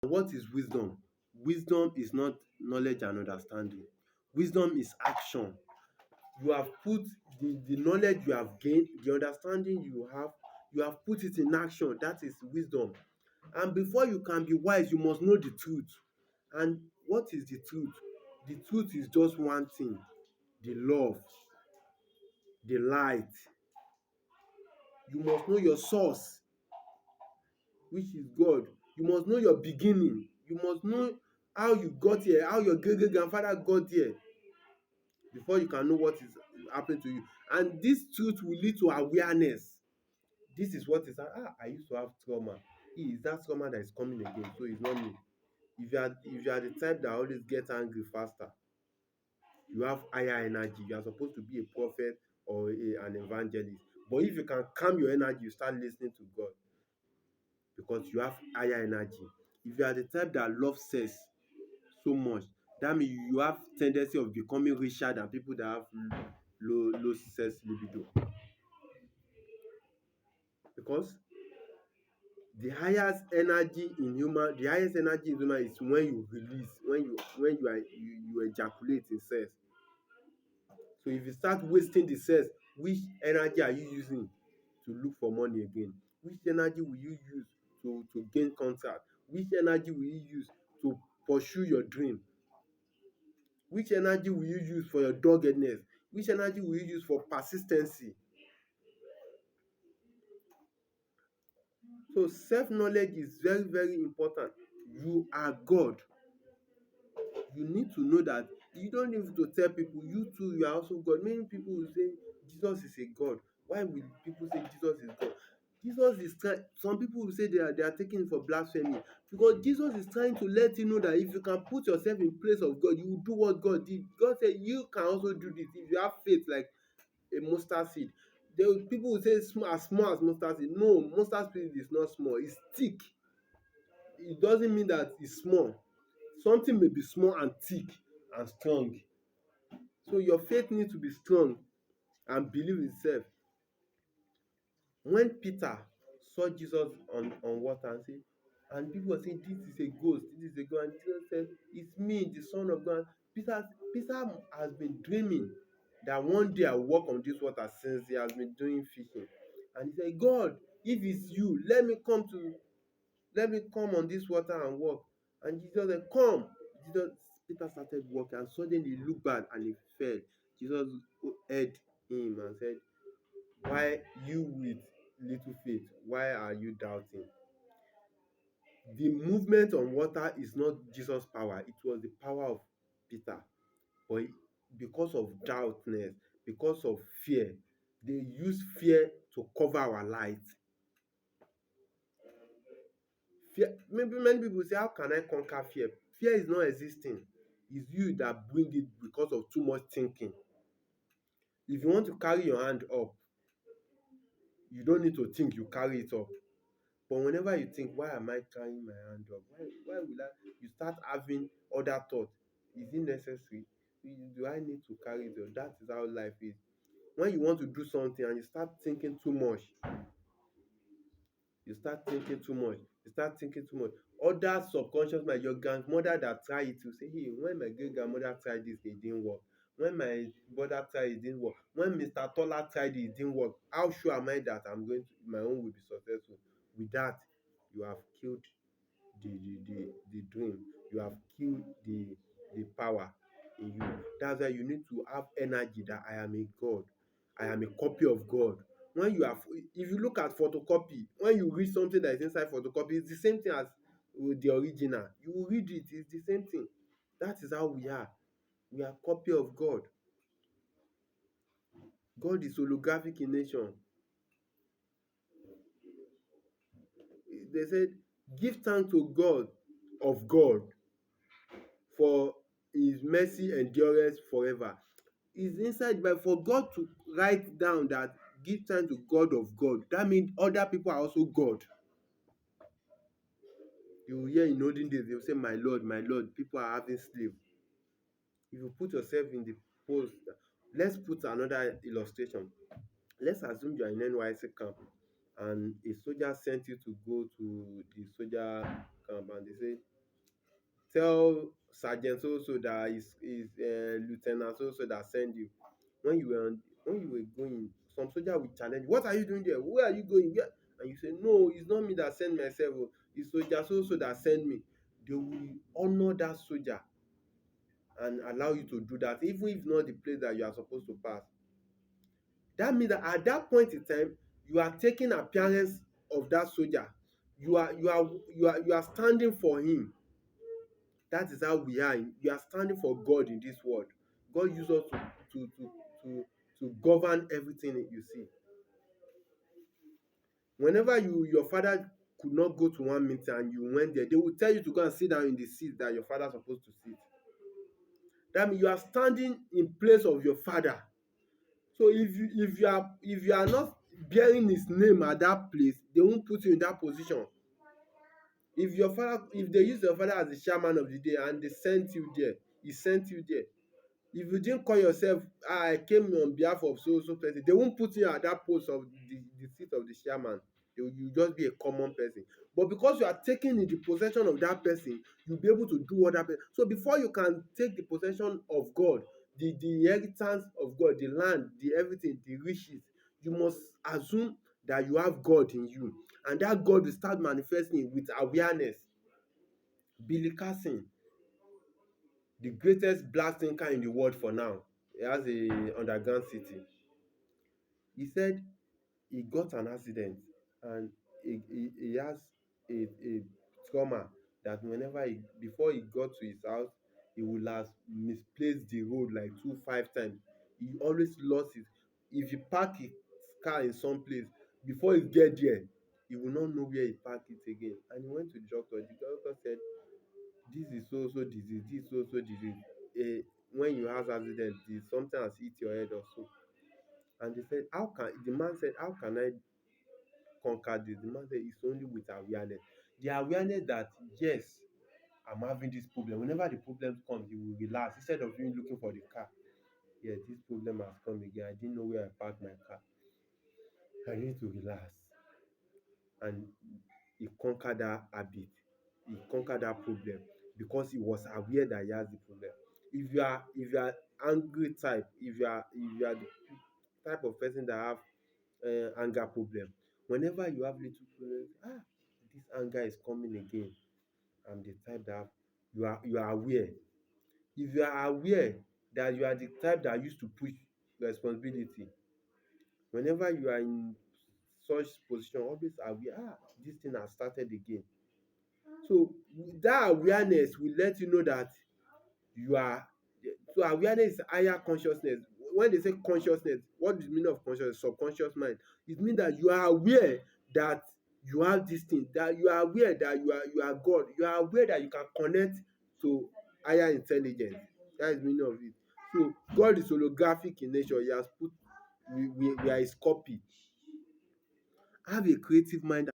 What is wisdom? Wisdom is not knowledge and understanding. Wisdom is action. You have put the knowledge you have gained, the understanding you have put it in action. That is wisdom. And before you can be wise, you must know the truth. And what is the truth? The truth is just one thing: the love, the light. You must know your source, which is God. You must know your beginning. You must know how you got here, how your great great grandfather got here, before you can know what is happening to you. And this truth will lead to awareness. This is what is I used to have trauma. Is that trauma that is coming again, so it's not me. If you are the type that always gets angry faster, you have higher energy. You are supposed to be a prophet or an evangelist. But if you can calm your energy, you start listening to God, because you have higher energy. If you are the type that loves sex so much, that means you have tendency of becoming richer than people that have low sex libido, because the highest energy in human is when you release, when you ejaculate in sex. So if you start wasting the sex, which energy are you using to look for money again? Which energy will you use to gain contact? Which energy will you use to pursue your dream? Which energy will you use for your doggedness? Which energy will you use for persistency? So self-knowledge is very, very important. You are God. You need to know that. You don't need to tell people you too you are also God. Many people will say Jesus is a God. Why will people say Jesus is God? Jesus is trying. Some people will say they are taking it for blasphemy, because Jesus is trying to let you know that if you can put yourself in place of God, you will do what God did. God said you can also do this if you have faith like a mustard seed. People will say small as mustard seed. No, mustard seed is not small. It's thick. It doesn't mean that it's small. Something may be small and thick and strong. So your faith needs to be strong and believe in itself. When Peter saw Jesus on water and people were saying this is a ghost, this is a ghost, and Jesus said, it's me, the Son of God. Peter has been dreaming that one day I'll walk on this water since he has been doing fishing. And he said, God, if it's you, let me come on this water and walk. And Jesus said, come. Jesus, Peter started walking, and suddenly he looked back and he fell. Jesus heard him and said, why you with little faith, why are you doubting? The movement on water is not Jesus' power, it was the power of Peter. But because of doubtness, because of fear, they use fear to cover our light. Fear, maybe many people say, how can I conquer fear? Fear is not existing. It's you that bring it because of too much thinking. If you want to carry your hand up, you don't need to think, you carry it up. But whenever you think, why am I carrying my hand up? Why will I? You start having other thoughts. Is it necessary? Do I need to carry it up? That is how life is. When you want to do something and you start thinking too much, you start thinking too much, you start thinking too much. Other subconscious mind, your grandmother that try it will say, hey, when my great grandmother tried this, it didn't work. When my brother tried it didn't work. When Mr. Tola tried it didn't work. How sure am I that my own will be successful? With that, you have killed the dream. You have killed the power in you. That's why you need to have energy that I am a God. I am a copy of God. When you have, if you look at photocopy, when you read something that is inside photocopy, it's the same thing as the original. You will read it, it's the same thing. That is how we are. We are copy of God. God is holographic in nature. They said, give thanks to God of God, for his mercy endureth forever. Is inside, but for God to write down that give thanks to God of God, that means other people are also God. You will hear in olden days, they will say, my Lord, people are having slave. If you put yourself in the post, let's put another illustration. Let's assume you are in NYC camp and a soldier sent you to go to the soldier camp and they say tell sergeant so so that is lieutenant so so that send you. When you were going, some soldier will challenge you, what are you doing there, where are you going, where, and you say no, it's not me that send myself o, it's soldier so so that send me. They will honour that soldier and allow you to do that even if not the place that you are supposed to pass. That means that at that point in time you are taking appearance of that soldier. You are standing for him. That is how we are. We are standing for God in this world. God use us to to govern everything you see. Whenever your father could not go to one meeting and you went there, they will tell you to go and sit down in the seat that your father supposed to sit. That means you are standing in place of your father. So if you are not bearing his name at that place, they won't put you in that position. If they use your father as the chairman of the day and they sent you there, he sent you there. If you didn't call yourself, I came on behalf of so so person, they won't put you at that post of the seat of the chairman. You just be a common person. But because you are taking in the possession of that person, you'll be able to do what that person. So before you can take the possession of God, the inheritance of God, the land, the everything, the riches, you must assume that you have God in you. And that God will start manifesting with awareness. Billy Carson, the greatest black thinker in the world for now. He has a underground city. He said he got an accident and he has a trauma that whenever before he got to his house, he would have misplaced the road like 5 times. He always lost it. If you park his car in some place, before he get there, he will not know where he park it again. And he went to the doctor. The doctor said this is so so disease, this so so disease. When you have accident, something has hit your head or so. And they said, how can the man said, how can I conquer this? The man said, it's only with awareness. The awareness that yes, I'm having this problem. Whenever the problem comes, you will relax instead of you looking for the car. Yeah, this problem has come again. I didn't know where I parked my car. I need to relax. And he conquered that habit. He conquered that problem because he was aware that he has the problem. If you are angry type, if you are the type of person that have anger problem, whenever you have little problem, this anger is coming again. I'm the type that you are aware. If you are aware that you are the type that used to push responsibility, whenever you are in such position, always aware, this thing has started again. So that awareness will let you know that you are. So awareness is higher consciousness. When they say consciousness, what is the meaning of consciousness? Subconscious mind. It means that you are aware that you have this thing, that you are aware that you are God, you are aware that you can connect to higher intelligence. That is the meaning of it. So God is holographic in nature. He has put we are his copy. Have a creative mind